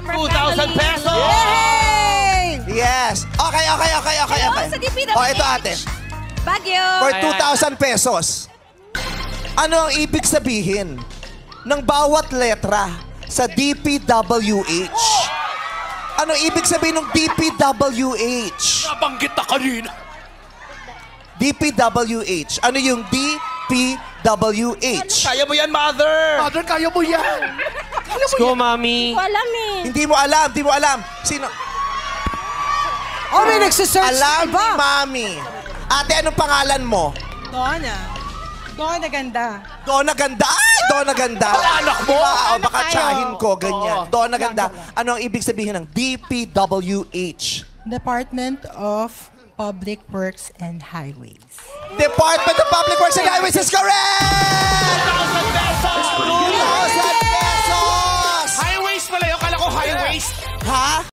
2,000 pesos! Yay! Yes. Okay. Sa DPWH. O, ito ate. Baguio. For 2,000 pesos. Ano ang ibig sabihin ng bawat letra sa DPWH? Ano ibig sabihin ng DPWH? Nabanggit na kanina. DPWH. Ano yung DPWH? Kaya mo yan, mother! Mother, kaya mo yan. Let's go, mami. Alam eh. Hindi mo alam. Sino? Oh, may nagsisearch. Alam ni Iba. Mami. Ate, anong pangalan mo? Donna. Donna ganda. Donna Ganda. Ay, Donna Ganda. Anak mo? Baka tsahin ko, ganyan. Oo. Donna Ganda. Ano ang ibig sabihin ng DPWH? Department of Public Works and Highways. Department of Public Works and Highways is correct! 2,000 pesos! 2,000 pesos! Highways pala yun. Kala ko high waist. Ha?